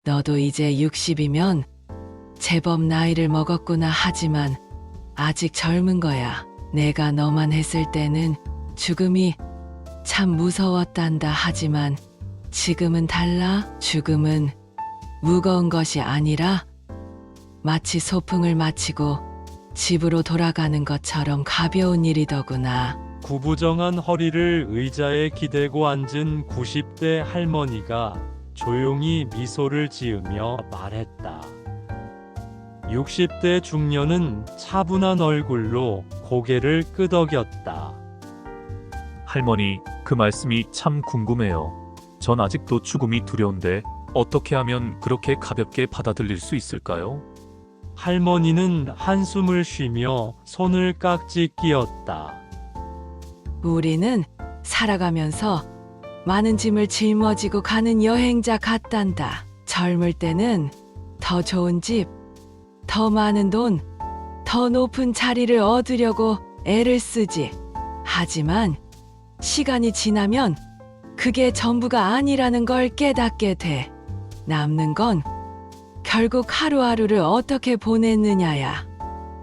너도 이제 60이면 제법 나이를 먹었구나. 하지만 아직 젊은 거야. 내가 너만 했을 때는 죽음이 참 무서웠단다. 하지만 지금은 달라. 죽음은 무거운 것이 아니라 마치 소풍을 마치고 집으로 돌아가는 것처럼 가벼운 일이더구나. 구부정한 허리를 의자에 기대고 앉은 90대 할머니가 조용히 미소를 지으며 말했다. 60대 중년은 차분한 얼굴로 고개를 끄덕였다. 할머니, 그 말씀이 참 궁금해요. 전 아직도 죽음이 두려운데 어떻게 하면 그렇게 가볍게 받아들일 수 있을까요? 할머니는 한숨을 쉬며 손을 깍지 끼었다. 우리는 살아가면서 많은 짐을 짊어지고 가는 여행자 같단다. 젊을 때는 더 좋은 집, 더 많은 돈, 더 높은 자리를 얻으려고 애를 쓰지. 하지만 시간이 지나면 그게 전부가 아니라는 걸 깨닫게 돼. 남는 건 결국 하루하루를 어떻게 보냈느냐야.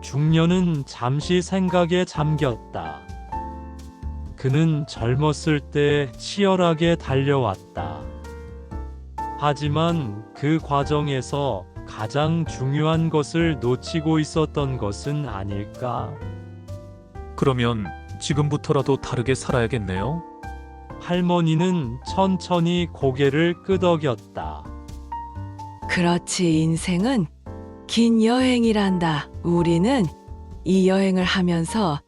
중년은 잠시 생각에 잠겼다. 그는 젊었을 때 치열하게 달려왔다. 하지만 그 과정에서 가장 중요한 것을 놓치고 있었던 것은 아닐까? 그러면 지금부터라도 다르게 살아야겠네요? 할머니는 천천히 고개를 끄덕였다. 그렇지, 인생은 긴 여행이란다. 우리는 이 여행을 하면서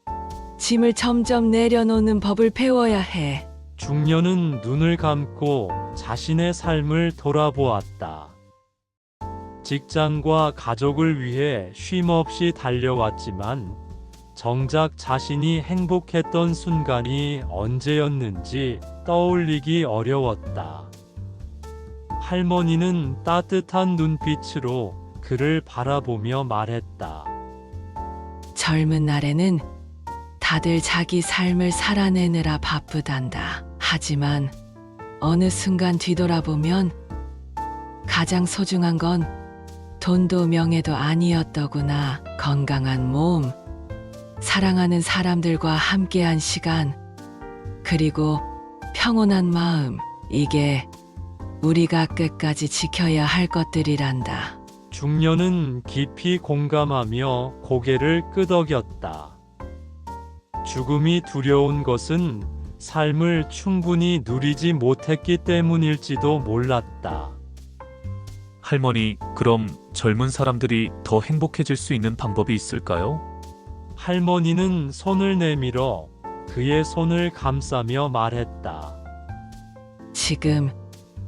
짐을 점점 내려놓는 법을 배워야 해. 중년은 눈을 감고 자신의 삶을 돌아보았다. 직장과 가족을 위해 쉼없이 달려왔지만 정작 자신이 행복했던 순간이 언제였는지 떠올리기 어려웠다. 할머니는 따뜻한 눈빛으로 그를 바라보며 말했다. 젊은 날에는 다들 자기 삶을 살아내느라 바쁘단다. 하지만 어느 순간 뒤돌아보면 가장 소중한 건 돈도 명예도 아니었더구나. 건강한 몸, 사랑하는 사람들과 함께한 시간, 그리고 평온한 마음, 이게 우리가 끝까지 지켜야 할 것들이란다. 중년은 깊이 공감하며 고개를 끄덕였다. 죽음이 두려운 것은 삶을 충분히 누리지 못했기 때문일지도 몰랐다. 할머니, 그럼 젊은 사람들이 더 행복해질 수 있는 방법이 있을까요? 할머니는 손을 내밀어 그의 손을 감싸며 말했다. 지금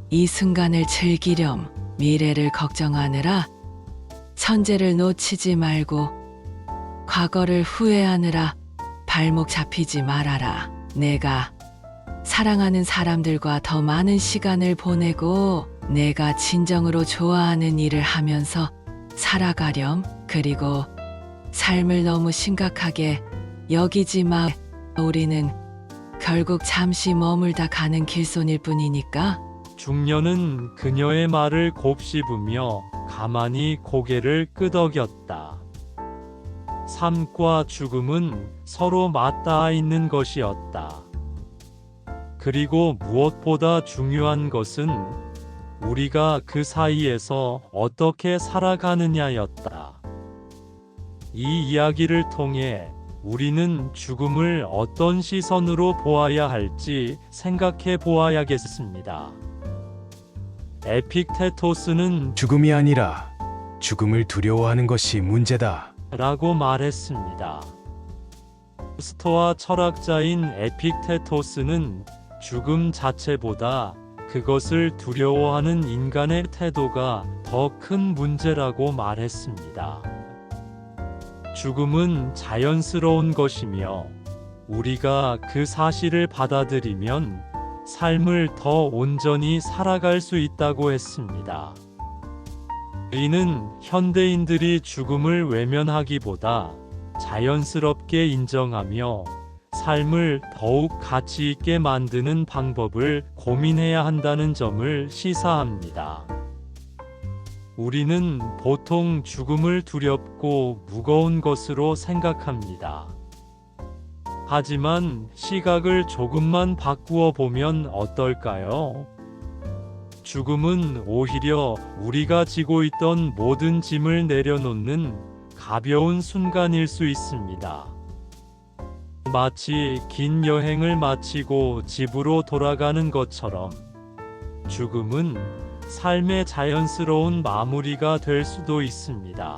이 순간을 즐기렴. 미래를 걱정하느라 천재를 놓치지 말고 과거를 후회하느라 발목 잡히지 말아라. 내가 사랑하는 사람들과 더 많은 시간을 보내고 내가 진정으로 좋아하는 일을 하면서 살아가렴. 그리고 삶을 너무 심각하게 여기지 마. 우리는 결국 잠시 머물다 가는 길손일 뿐이니까. 중년은 그녀의 말을 곱씹으며 가만히 고개를 끄덕였다. 삶과 죽음은 서로 맞닿아 있는 것이었다. 그리고 무엇보다 중요한 것은 우리가 그 사이에서 어떻게 살아가느냐였다. 이 이야기를 통해 우리는 죽음을 어떤 시선으로 보아야 할지 생각해 보아야겠습니다. 에픽테토스는 죽음이 아니라 죽음을 두려워하는 것이 문제다. 라고 말했습니다. 스토아 철학자인 에픽테토스는 죽음 자체보다 그것을 두려워하는 인간의 태도가 더 큰 문제라고 말했습니다. 죽음은 자연스러운 것이며 우리가 그 사실을 받아들이면 삶을 더 온전히 살아갈 수 있다고 했습니다. 이는 현대인들이 죽음을 외면하기보다 자연스럽게 인정하며 삶을 더욱 가치 있게 만드는 방법을 고민해야 한다는 점을 시사합니다. 우리는 보통 죽음을 두렵고 무거운 것으로 생각합니다. 하지만 시각을 조금만 바꾸어 보면 어떨까요? 죽음은 오히려 우리가 지고 있던 모든 짐을 내려놓는 가벼운 순간일 수 있습니다. 마치 긴 여행을 마치고 집으로 돌아가는 것처럼 죽음은 삶의 자연스러운 마무리가 될 수도 있습니다.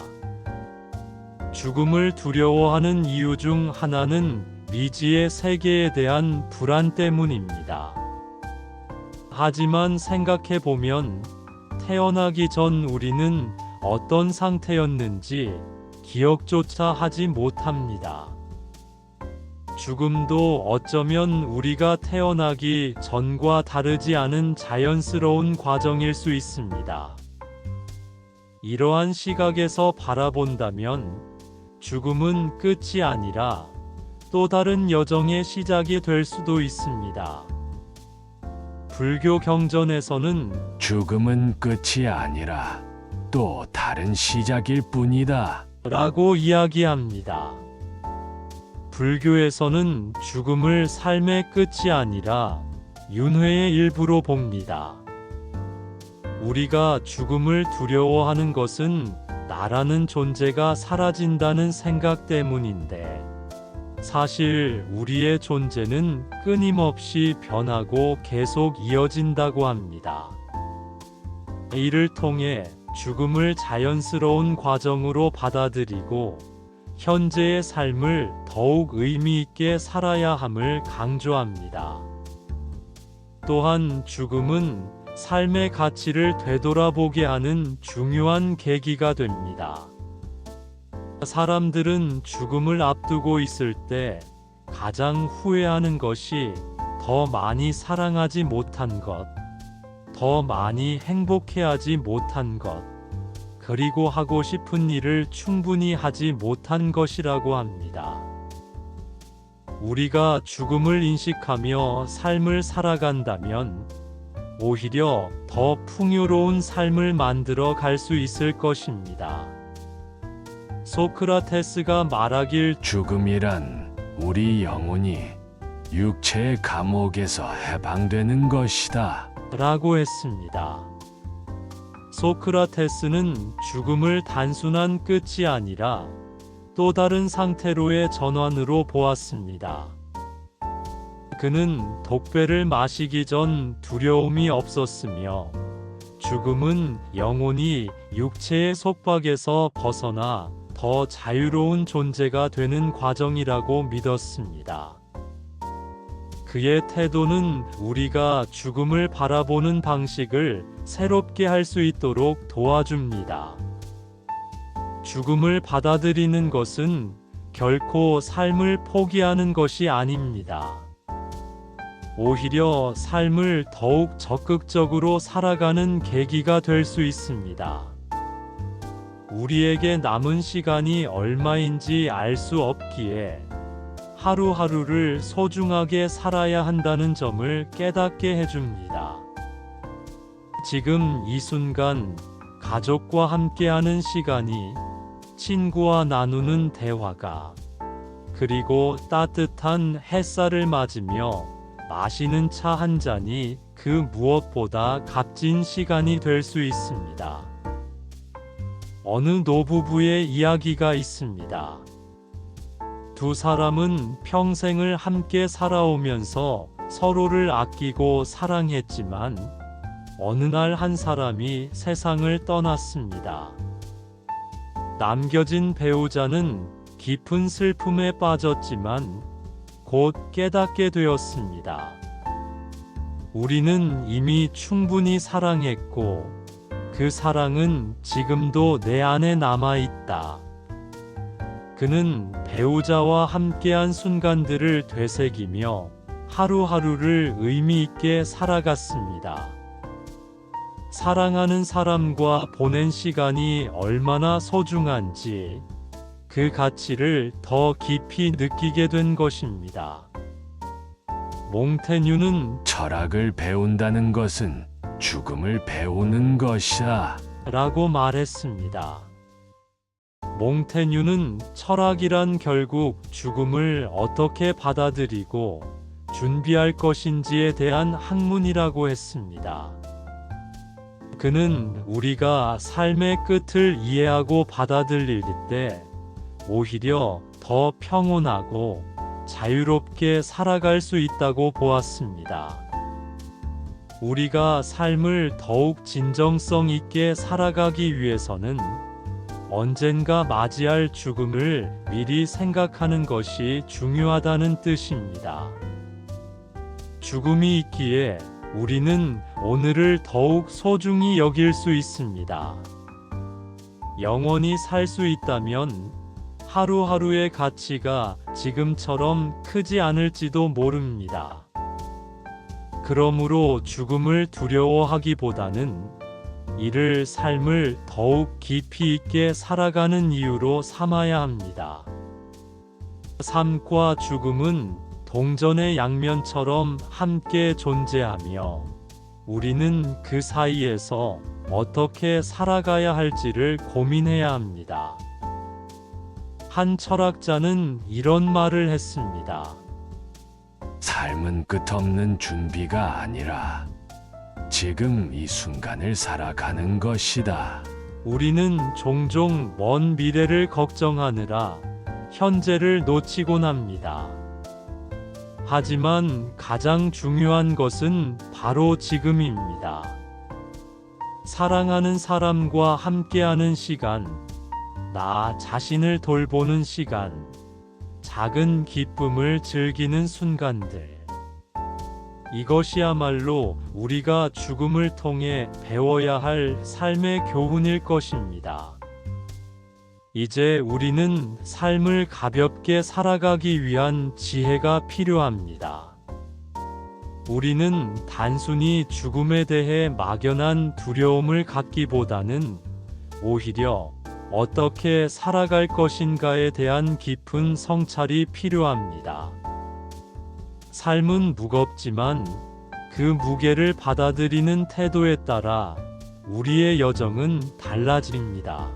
죽음을 두려워하는 이유 중 하나는 미지의 세계에 대한 불안 때문입니다. 하지만 생각해보면 태어나기 전 우리는 어떤 상태였는지 기억조차 하지 못합니다. 죽음도 어쩌면 우리가 태어나기 전과 다르지 않은 자연스러운 과정일 수 있습니다. 이러한 시각에서 바라본다면 죽음은 끝이 아니라 또 다른 여정의 시작이 될 수도 있습니다. 불교 경전에서는 죽음은 끝이 아니라 또 다른 시작일 뿐이다. 라고 이야기합니다. 불교에서는 죽음을 삶의 끝이 아니라 윤회의 일부로 봅니다. 우리가 죽음을 두려워하는 것은 나라는 존재가 사라진다는 생각 때문인데, 사실 우리의 존재는 끊임없이 변하고 계속 이어진다고 합니다. 이를 통해 죽음을 자연스러운 과정으로 받아들이고 현재의 삶을 더욱 의미 있게 살아야 함을 강조합니다. 또한 죽음은 삶의 가치를 되돌아보게 하는 중요한 계기가 됩니다. 사람들은 죽음을 앞두고 있을 때 가장 후회하는 것이 더 많이 사랑하지 못한 것, 더 많이 행복해하지 못한 것, 그리고 하고 싶은 일을 충분히 하지 못한 것이라고 합니다. 우리가 죽음을 인식하며 삶을 살아간다면 오히려 더 풍요로운 삶을 만들어 갈 수 있을 것입니다. 소크라테스가 말하길 죽음이란 우리 영혼이 육체의 감옥에서 해방되는 것이다. 라고 했습니다. 소크라테스는 죽음을 단순한 끝이 아니라 또 다른 상태로의 전환으로 보았습니다. 그는 독배를 마시기 전 두려움이 없었으며 죽음은 영혼이 육체의 속박에서 벗어나 더 자유로운 존재가 되는 과정이라고 믿었습니다. 그의 태도는 우리가 죽음을 바라보는 방식을 새롭게 할 수 있도록 도와줍니다. 죽음을 받아들이는 것은 결코 삶을 포기하는 것이 아닙니다. 오히려 삶을 더욱 적극적으로 살아가는 계기가 될 수 있습니다. 우리에게 남은 시간이 얼마인지 알 수 없기에 하루하루를 소중하게 살아야 한다는 점을 깨닫게 해줍니다. 지금 이 순간 가족과 함께하는 시간이, 친구와 나누는 대화가, 그리고 따뜻한 햇살을 맞으며 마시는 차 한 잔이 그 무엇보다 값진 시간이 될 수 있습니다. 어느 노부부의 이야기가 있습니다. 두 사람은 평생을 함께 살아오면서 서로를 아끼고 사랑했지만 어느 날 한 사람이 세상을 떠났습니다. 남겨진 배우자는 깊은 슬픔에 빠졌지만 곧 깨닫게 되었습니다. 우리는 이미 충분히 사랑했고 그 사랑은 지금도 내 안에 남아있다. 그는 배우자와 함께한 순간들을 되새기며 하루하루를 의미 있게 살아갔습니다. 사랑하는 사람과 보낸 시간이 얼마나 소중한지 그 가치를 더 깊이 느끼게 된 것입니다. 몽테뉴는 철학을 배운다는 것은 죽음을 배우는 것이다. 라고 말했습니다. 몽테뉴는 철학이란 결국 죽음을 어떻게 받아들이고 준비할 것인지에 대한 학문이라고 했습니다. 그는 우리가 삶의 끝을 이해하고 받아들일 때 오히려 더 평온하고 자유롭게 살아갈 수 있다고 보았습니다. 우리가 삶을 더욱 진정성 있게 살아가기 위해서는 언젠가 맞이할 죽음을 미리 생각하는 것이 중요하다는 뜻입니다. 죽음이 있기에 우리는 오늘을 더욱 소중히 여길 수 있습니다. 영원히 살 수 있다면 하루하루의 가치가 지금처럼 크지 않을지도 모릅니다. 그러므로 죽음을 두려워하기보다는 이를 삶을 더욱 깊이 있게 살아가는 이유로 삼아야 합니다. 삶과 죽음은 동전의 양면처럼 함께 존재하며 우리는 그 사이에서 어떻게 살아가야 할지를 고민해야 합니다. 한 철학자는 이런 말을 했습니다. 삶은 끝없는 준비가 아니라 지금 이 순간을 살아가는 것이다. 우리는 종종 먼 미래를 걱정하느라 현재를 놓치곤 합니다. 하지만 가장 중요한 것은 바로 지금입니다. 사랑하는 사람과 함께하는 시간, 나 자신을 돌보는 시간, 작은 기쁨을 즐기는 순간들. 이것이야말로 우리가 죽음을 통해 배워야 할 삶의 교훈일 것입니다. 이제 우리는 삶을 가볍게 살아가기 위한 지혜가 필요합니다. 우리는 단순히 죽음에 대해 막연한 두려움을 갖기보다는 오히려 어떻게 살아갈 것인가에 대한 깊은 성찰이 필요합니다. 삶은 무겁지만 그 무게를 받아들이는 태도에 따라 우리의 여정은 달라집니다.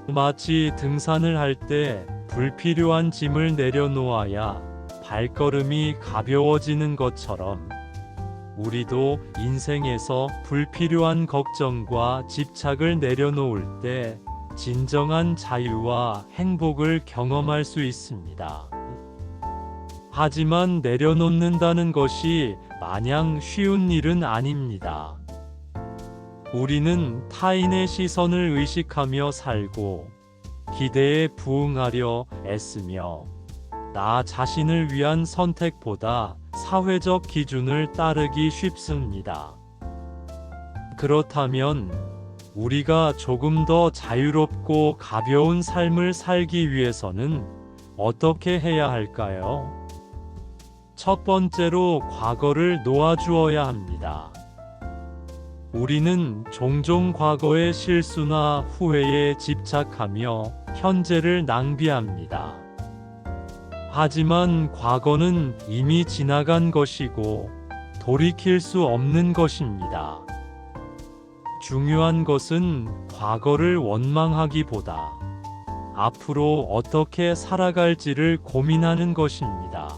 마치 등산을 할 때 불필요한 짐을 내려놓아야 발걸음이 가벼워지는 것처럼 우리도 인생에서 불필요한 걱정과 집착을 내려놓을 때 진정한 자유와 행복을 경험할 수 있습니다. 하지만 내려놓는다는 것이 마냥 쉬운 일은 아닙니다. 우리는 타인의 시선을 의식하며 살고 기대에 부응하려 애쓰며 나 자신을 위한 선택보다 사회적 기준을 따르기 쉽습니다. 그렇다면 우리가 조금 더 자유롭고 가벼운 삶을 살기 위해서는 어떻게 해야 할까요? 첫 번째로 과거를 놓아주어야 합니다. 우리는 종종 과거의 실수나 후회에 집착하며 현재를 낭비합니다. 하지만 과거는 이미 지나간 것이고 돌이킬 수 없는 것입니다. 중요한 것은 과거를 원망하기보다 앞으로 어떻게 살아갈지를 고민하는 것입니다.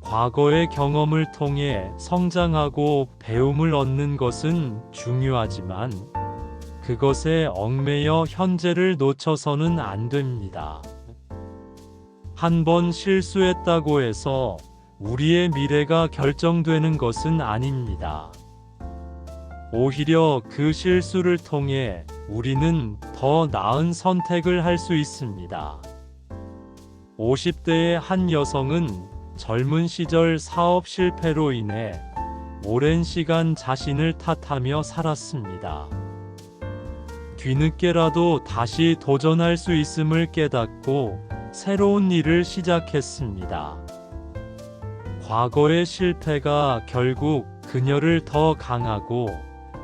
과거의 경험을 통해 성장하고 배움을 얻는 것은 중요하지만 그것에 얽매여 현재를 놓쳐서는 안 됩니다. 한 번 실수했다고 해서 우리의 미래가 결정되는 것은 아닙니다. 오히려 그 실수를 통해 우리는 더 나은 선택을 할 수 있습니다. 50대의 한 여성은 젊은 시절 사업 실패로 인해 오랜 시간 자신을 탓하며 살았습니다. 뒤늦게라도 다시 도전할 수 있음을 깨닫고 새로운 일을 시작했습니다. 과거의 실패가 결국 그녀를 더 강하고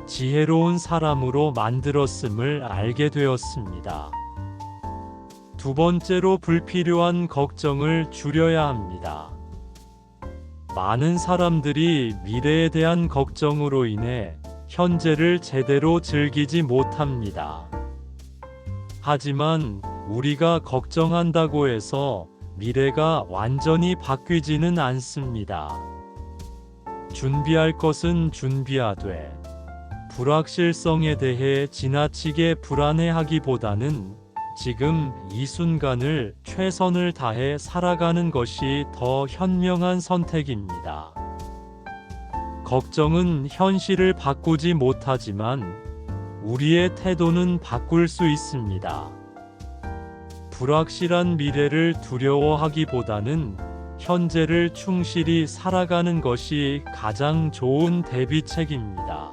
지혜로운 사람으로 만들었음을 알게 되었습니다. 두 번째로 불필요한 걱정을 줄여야 합니다. 많은 사람들이 미래에 대한 걱정으로 인해 현재를 제대로 즐기지 못합니다. 하지만 우리가 걱정한다고 해서 미래가 완전히 바뀌지는 않습니다. 준비할 것은 준비하되 불확실성에 대해 지나치게 불안해하기보다는 지금 이 순간을 최선을 다해 살아가는 것이 더 현명한 선택입니다. 걱정은 현실을 바꾸지 못하지만 우리의 태도는 바꿀 수 있습니다. 불확실한 미래를 두려워하기보다는 현재를 충실히 살아가는 것이 가장 좋은 대비책입니다.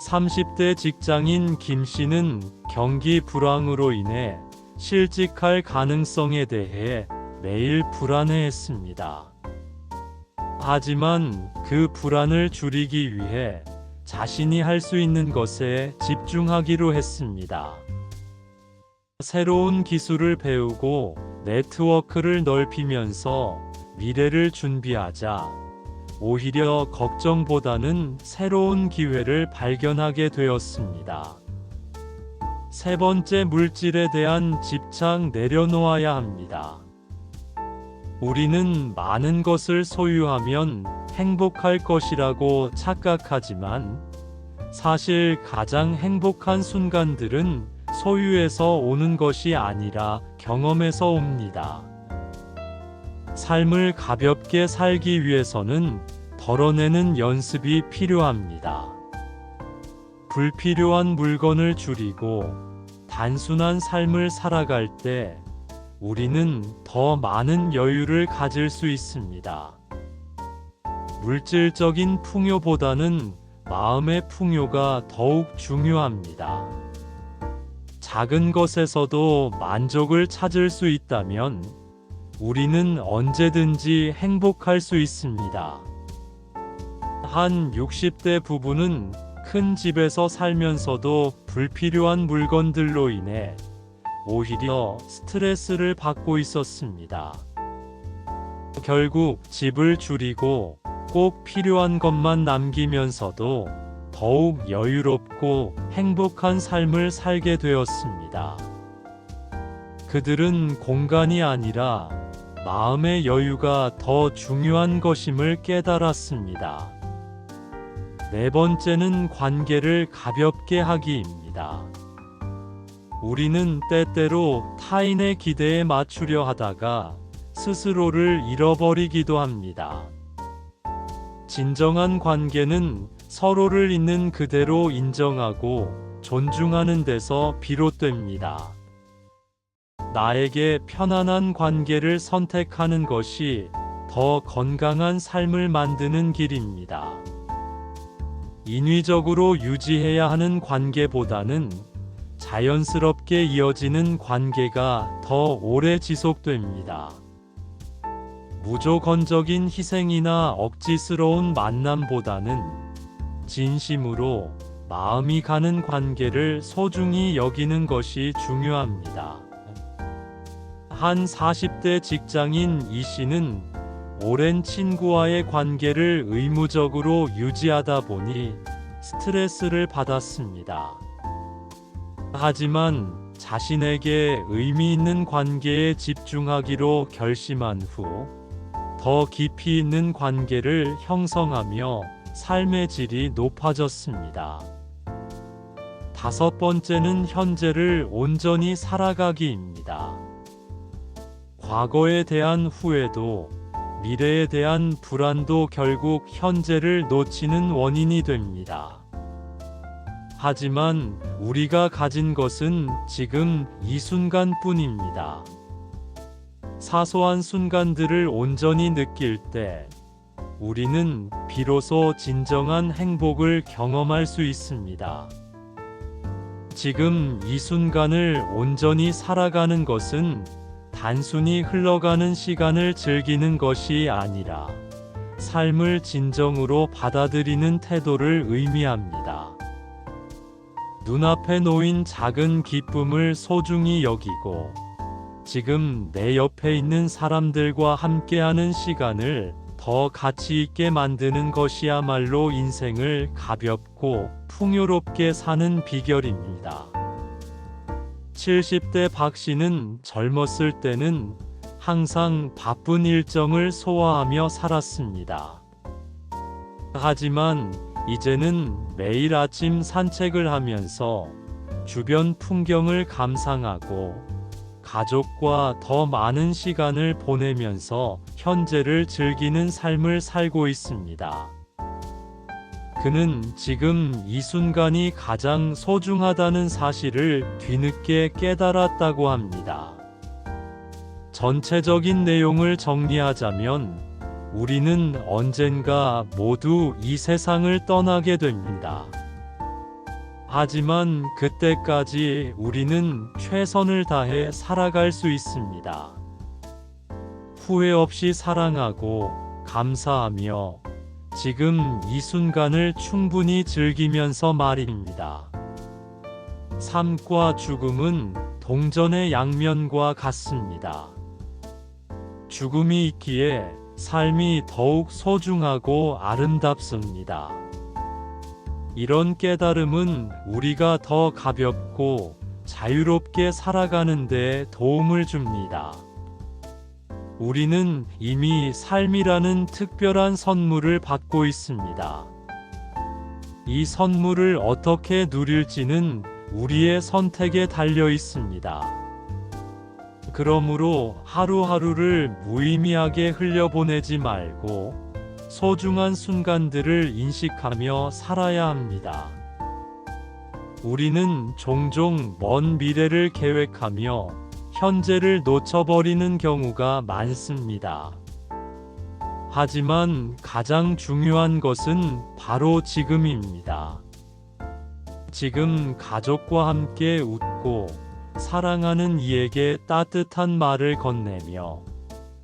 30대 직장인 김 씨는 경기 불황으로 인해 실직할 가능성에 대해 매일 불안해했습니다. 하지만 그 불안을 줄이기 위해 자신이 할 수 있는 것에 집중하기로 했습니다. 새로운 기술을 배우고 네트워크를 넓히면서 미래를 준비하자 오히려 걱정보다는 새로운 기회를 발견하게 되었습니다. 세 번째, 물질에 대한 집착 내려놓아야 합니다. 우리는 많은 것을 소유하면 행복할 것이라고 착각하지만 사실 가장 행복한 순간들은 소유에서 오는 것이 아니라 경험에서 옵니다. 삶을 가볍게 살기 위해서는 덜어내는 연습이 필요합니다. 불필요한 물건을 줄이고 단순한 삶을 살아갈 때 우리는 더 많은 여유를 가질 수 있습니다. 물질적인 풍요보다는 마음의 풍요가 더욱 중요합니다. 작은 것에서도 만족을 찾을 수 있다면 우리는 언제든지 행복할 수 있습니다. 한 60대 부부는 큰 집에서 살면서도 불필요한 물건들로 인해 오히려 스트레스를 받고 있었습니다. 결국 집을 줄이고 꼭 필요한 것만 남기면서도 더욱 여유롭고 행복한 삶을 살게 되었습니다. 그들은 공간이 아니라 마음의 여유가 더 중요한 것임을 깨달았습니다. 네 번째는 관계를 가볍게 하기입니다. 우리는 때때로 타인의 기대에 맞추려 하다가 스스로를 잃어버리기도 합니다. 진정한 관계는 서로를 있는 그대로 인정하고 존중하는 데서 비롯됩니다. 나에게 편안한 관계를 선택하는 것이 더 건강한 삶을 만드는 길입니다. 인위적으로 유지해야 하는 관계보다는 자연스럽게 이어지는 관계가 더 오래 지속됩니다. 무조건적인 희생이나 억지스러운 만남보다는 진심으로 마음이 가는 관계를 소중히 여기는 것이 중요합니다. 한 40대 직장인 이 씨는 오랜 친구와의 관계를 의무적으로 유지하다 보니 스트레스를 받았습니다. 하지만 자신에게 의미 있는 관계에 집중하기로 결심한 후 더 깊이 있는 관계를 형성하며 삶의 질이 높아졌습니다. 다섯 번째는 현재를 온전히 살아가기입니다. 과거에 대한 후회도 미래에 대한 불안도 결국 현재를 놓치는 원인이 됩니다. 하지만 우리가 가진 것은 지금 이 순간뿐입니다. 사소한 순간들을 온전히 느낄 때 우리는 비로소 진정한 행복을 경험할 수 있습니다. 지금 이 순간을 온전히 살아가는 것은 단순히 흘러가는 시간을 즐기는 것이 아니라 삶을 진정으로 받아들이는 태도를 의미합니다. 눈앞에 놓인 작은 기쁨을 소중히 여기고 지금 내 옆에 있는 사람들과 함께하는 시간을 더 가치 있게 만드는 것이야말로 인생을 가볍고 풍요롭게 사는 비결입니다. 70대 박 씨는 젊었을 때는 항상 바쁜 일정을 소화하며 살았습니다. 하지만 이제는 매일 아침 산책을 하면서 주변 풍경을 감상하고 가족과 더 많은 시간을 보내면서 현재를 즐기는 삶을 살고 있습니다. 그는 지금 이 순간이 가장 소중하다는 사실을 뒤늦게 깨달았다고 합니다. 전체적인 내용을 정리하자면 우리는 언젠가 모두 이 세상을 떠나게 됩니다. 하지만 그때까지 우리는 최선을 다해 살아갈 수 있습니다. 후회 없이 사랑하고 감사하며 지금 이 순간을 충분히 즐기면서 말입니다. 삶과 죽음은 동전의 양면과 같습니다. 죽음이 있기에 삶이 더욱 소중하고 아름답습니다. 이런 깨달음은 우리가 더 가볍고 자유롭게 살아가는 데 도움을 줍니다. 우리는 이미 삶이라는 특별한 선물을 받고 있습니다. 이 선물을 어떻게 누릴지는 우리의 선택에 달려 있습니다. 그러므로 하루하루를 무의미하게 흘려보내지 말고 소중한 순간들을 인식하며 살아야 합니다. 우리는 종종 먼 미래를 계획하며 현재를 놓쳐버리는 경우가 많습니다. 하지만 가장 중요한 것은 바로 지금입니다. 지금 가족과 함께 웃고 사랑하는 이에게 따뜻한 말을 건네며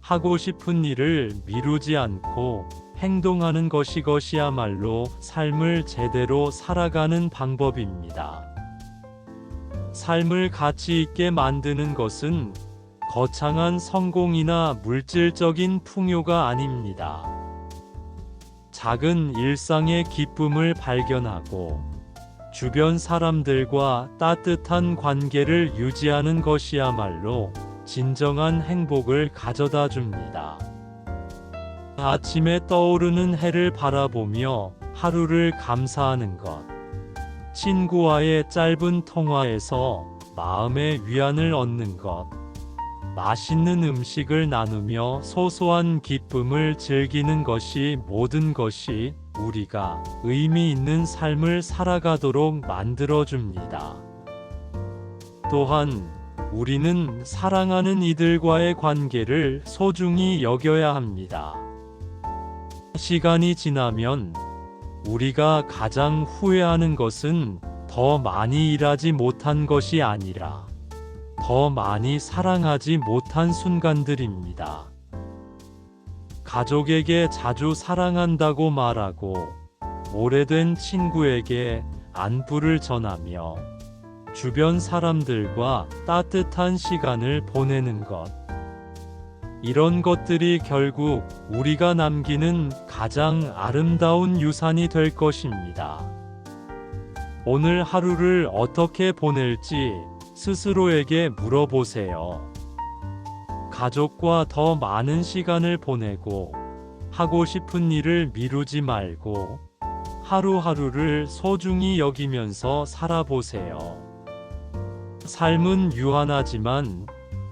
하고 싶은 일을 미루지 않고 행동하는 것이야말로 삶을 제대로 살아가는 방법입니다. 삶을 가치 있게 만드는 것은 거창한 성공이나 물질적인 풍요가 아닙니다. 작은 일상의 기쁨을 발견하고 주변 사람들과 따뜻한 관계를 유지하는 것이야말로 진정한 행복을 가져다 줍니다. 아침에 떠오르는 해를 바라보며 하루를 감사하는 것, 친구와의 짧은 통화에서 마음의 위안을 얻는 것, 맛있는 음식을 나누며 소소한 기쁨을 즐기는 것이 모든 것이 우리가 의미 있는 삶을 살아가도록 만들어줍니다. 또한 우리는 사랑하는 이들과의 관계를 소중히 여겨야 합니다. 시간이 지나면 우리가 가장 후회하는 것은 더 많이 일하지 못한 것이 아니라 더 많이 사랑하지 못한 순간들입니다. 가족에게 자주 사랑한다고 말하고 오래된 친구에게 안부를 전하며 주변 사람들과 따뜻한 시간을 보내는 것. 이런 것들이 결국 우리가 남기는 가장 아름다운 유산이 될 것입니다. 오늘 하루를 어떻게 보낼지 스스로에게 물어보세요. 가족과 더 많은 시간을 보내고 하고 싶은 일을 미루지 말고 하루하루를 소중히 여기면서 살아보세요. 삶은 유한하지만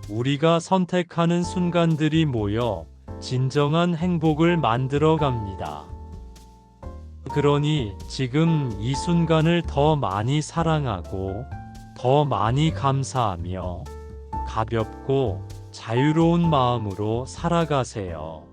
우리가 선택하는 순간들이 모여 진정한 행복을 만들어 갑니다. 그러니 지금 이 순간을 더 많이 사랑하고 더 많이 감사하며 가볍고 자유로운 마음으로 살아가세요.